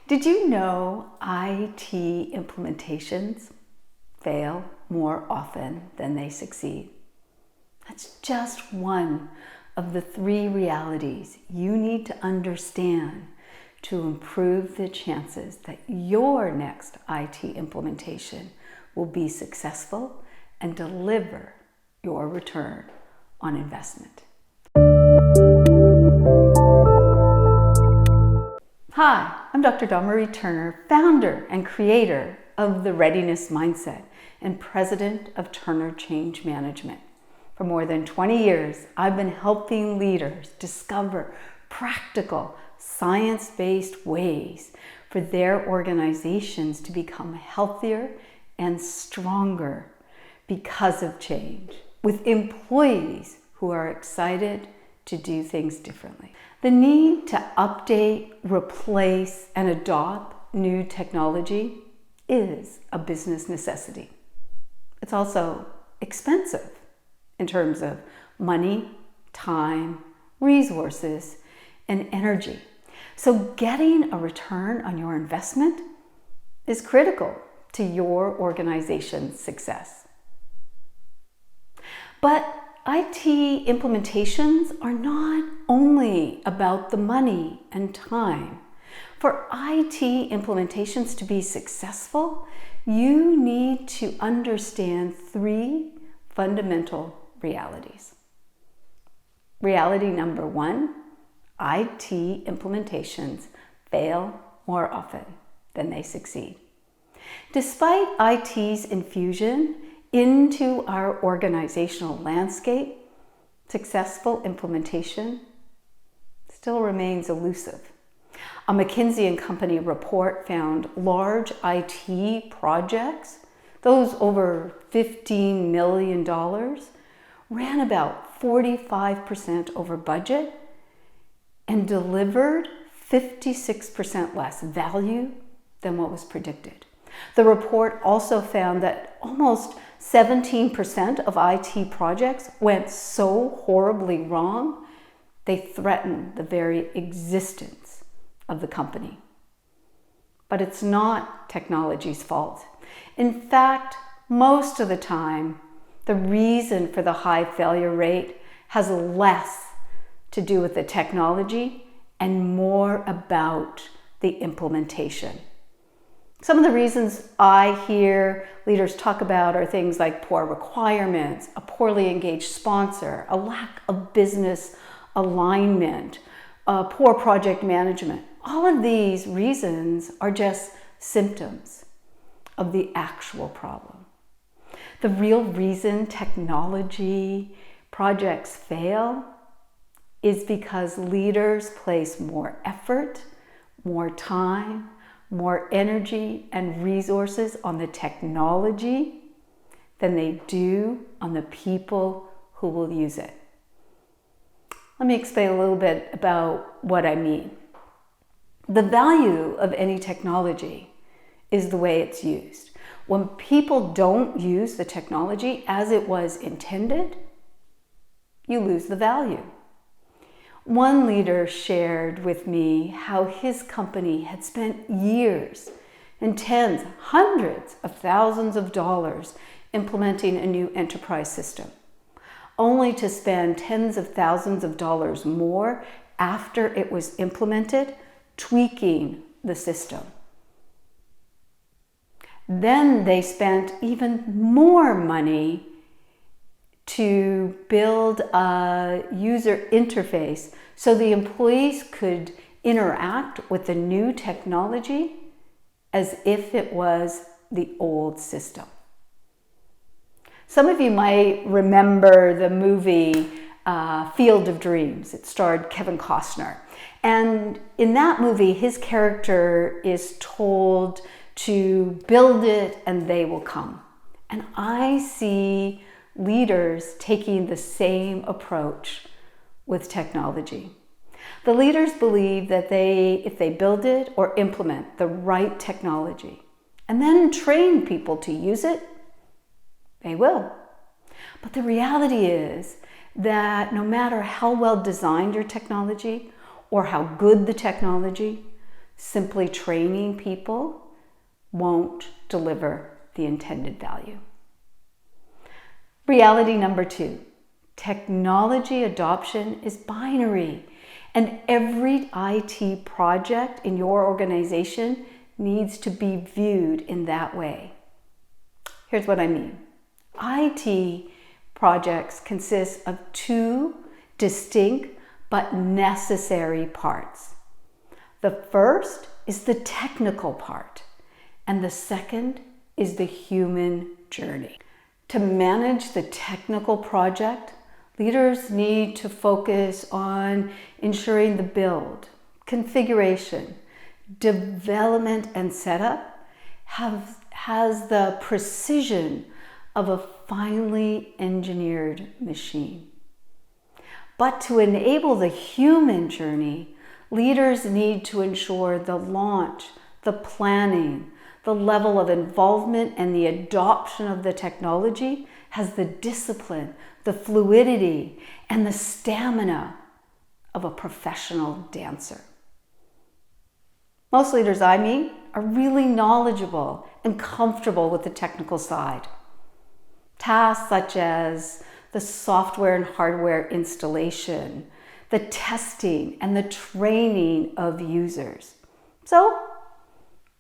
Did you know IT implementations fail more often than they succeed? That's just one of the 3 realities you need to understand to improve the chances that your next IT implementation will be successful and deliver your return on investment. Hi, I'm Dr. Dawn Marie Turner, founder and creator of the Readiness Mindset and president of Turner Change Management. For more than 20 years, I've been helping leaders discover practical, science-based ways for their organizations to become healthier and stronger because of change, with employees who are excited to do things differently. The need to update, replace, and adopt new technology is a business necessity. It's also expensive in terms of money, time, resources, and energy. So getting a return on your investment is critical to your organization's success. But IT implementations are not only about the money and time. For IT implementations to be successful, you need to understand 3 fundamental realities. Reality number 1, IT implementations fail more often than they succeed. Despite IT's infusion into our organizational landscape, successful implementation still remains elusive. A McKinsey & Company report found large IT projects, those over $15 million, ran about 45% over budget and delivered 56% less value than what was predicted. The report also found that almost 17% of IT projects went so horribly wrong, they threatened the very existence of the company. But it's not technology's fault. In fact, most of the time, the reason for the high failure rate has less to do with the technology and more about the implementation. Some of the reasons I hear leaders talk about are things like poor requirements, a poorly engaged sponsor, a lack of business alignment, poor project management. All of these reasons are just symptoms of the actual problem. The real reason technology projects fail is because leaders place more effort, more time, more energy and resources on the technology than they do on the people who will use it. Let me explain a little bit about what I mean. The value of any technology is the way it's used. When people don't use the technology as it was intended, you lose the value. One leader shared with me how his company had spent years and tens, hundreds of thousands of dollars implementing a new enterprise system, only to spend tens of thousands of dollars more after it was implemented, tweaking the system. Then they spent even more money to build a user interface so the employees could interact with the new technology as if it was the old system. Some of you might remember the movie Field of Dreams. It starred Kevin Costner. And in that movie, his character is told to build it and they will come. And I see leaders taking the same approach with technology. The leaders believe that if they build it or implement the right technology and then train people to use it, they will. But the reality is that no matter how well designed your technology or how good the technology, Simply training people won't deliver the intended value. Reality number 2, technology adoption is binary, and every IT project in your organization needs to be viewed in that way. Here's what I mean. IT projects consist of 2 distinct but necessary parts. The first is the technical part, and the second is the human journey. To manage the technical project, leaders need to focus on ensuring the build, configuration, development, and setup has the precision of a finely engineered machine. But to enable the human journey, leaders need to ensure the launch, the planning, the level of involvement, and the adoption of the technology has the discipline, the fluidity, and the stamina of a professional dancer. Most leaders I meet are really knowledgeable and comfortable with the technical side. Tasks such as the software and hardware installation, the testing, and the training of users. So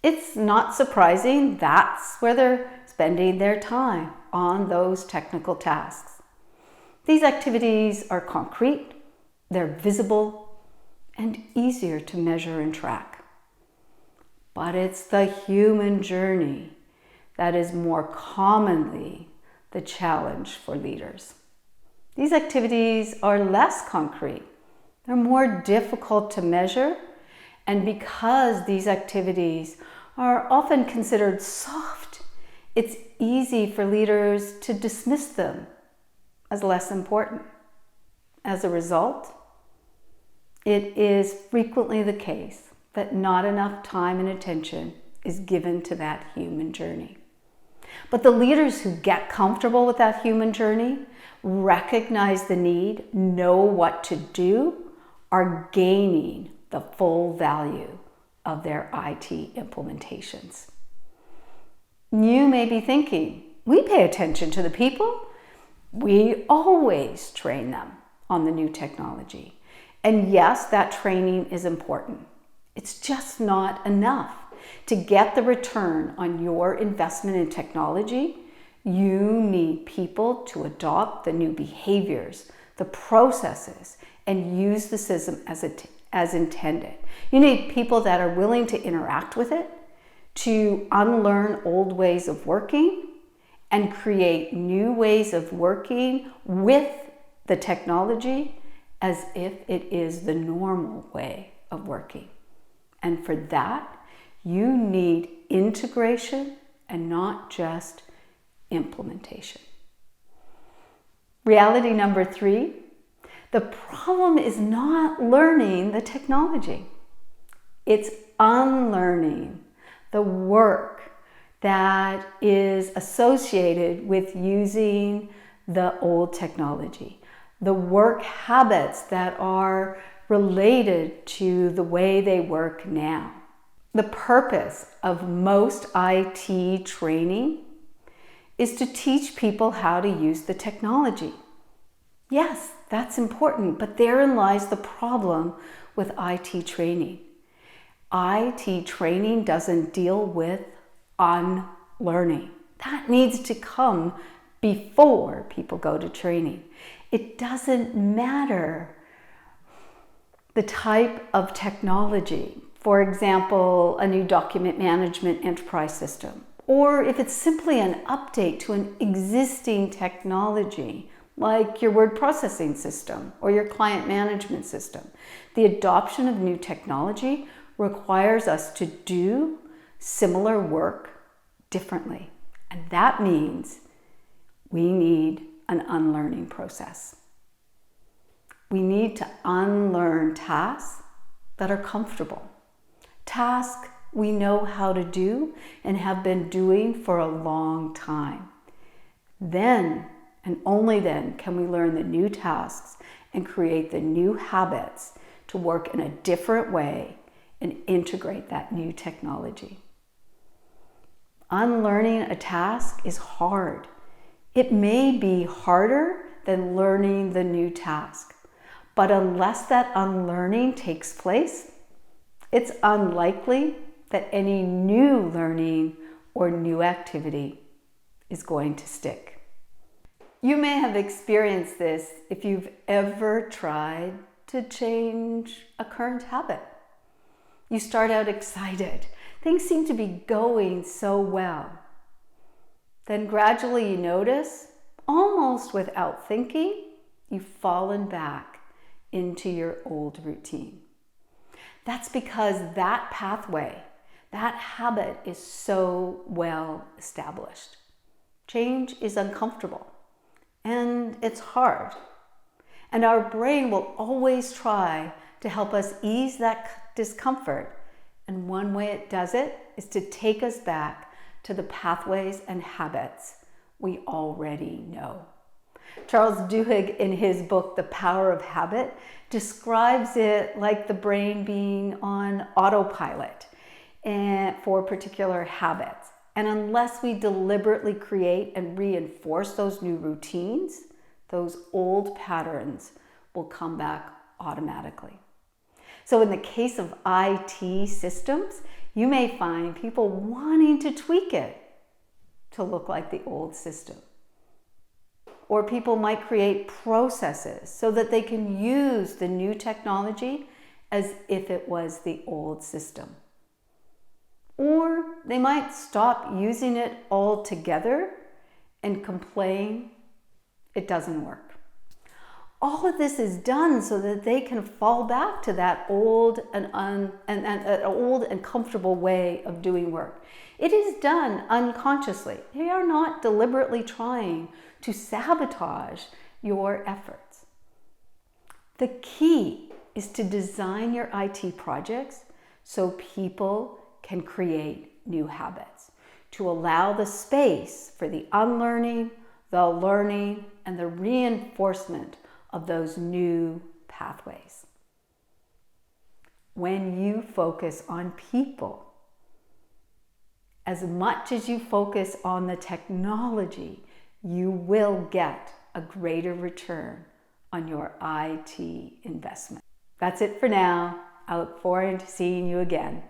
it's not surprising that's where they're spending their time, on those technical tasks. These activities are concrete, they're visible, and easier to measure and track. But it's the human journey that is more commonly the challenge for leaders. These activities are less concrete, they're more difficult to measure, and because these activities are often considered soft, it's easy for leaders to dismiss them as less important. As a result, it is frequently the case that not enough time and attention is given to that human journey. But the leaders who get comfortable with that human journey, recognize the need, know what to do, are gaining the full value of their IT implementations. You may be thinking, we pay attention to the people. We always train them on the new technology. And yes, that training is important. It's just not enough. To get the return on your investment in technology, you need people to adopt the new behaviors, the processes, and use the system as intended. You need people that are willing to interact with it, to unlearn old ways of working, and create new ways of working with the technology as if it is the normal way of working. And for that, you need integration and not just implementation. Reality number 3, the problem is not learning the technology. It's unlearning the work that is associated with using the old technology, the work habits that are related to the way they work now. The purpose of most IT training is to teach people how to use the technology. Yes, that's important, but therein lies the problem with IT training. IT training doesn't deal with unlearning. That needs to come before people go to training. It doesn't matter the type of technology. For example, a new document management enterprise system, or if it's simply an update to an existing technology, like your word processing system or your client management system. The adoption of new technology requires us to do similar work differently. And that means we need an unlearning process. We need to unlearn tasks that are comfortable. Tasks we know how to do and have been doing for a long time. Then, and only then, can we learn the new tasks and create the new habits to work in a different way and integrate that new technology. Unlearning a task is hard. It may be harder than learning the new task, but unless that unlearning takes place, it's unlikely that any new learning or new activity is going to stick. You may have experienced this if you've ever tried to change a current habit. You start out excited. Things seem to be going so well. Then gradually you notice, almost without thinking, you've fallen back into your old routine. That's because that pathway, that habit is so well established. Change is uncomfortable and it's hard. And our brain will always try to help us ease that discomfort. And one way it does it is to take us back to the pathways and habits we already know. Charles Duhigg, in his book, The Power of Habit, describes it like the brain being on autopilot for particular habits. And unless we deliberately create and reinforce those new routines, those old patterns will come back automatically. So in the case of IT systems, you may find people wanting to tweak it to look like the old system. Or people might create processes so that they can use the new technology as if it was the old system. Or they might stop using it altogether and complain it doesn't work. All of this is done so that they can fall back to that old and comfortable way of doing work. It is done unconsciously. They are not deliberately trying to sabotage your efforts. The key is to design your IT projects so people can create new habits, to allow the space for the unlearning, the learning, and the reinforcement of those new pathways. When you focus on people, as much as you focus on the technology, you will get a greater return on your IT investment. That's it for now. I look forward to seeing you again.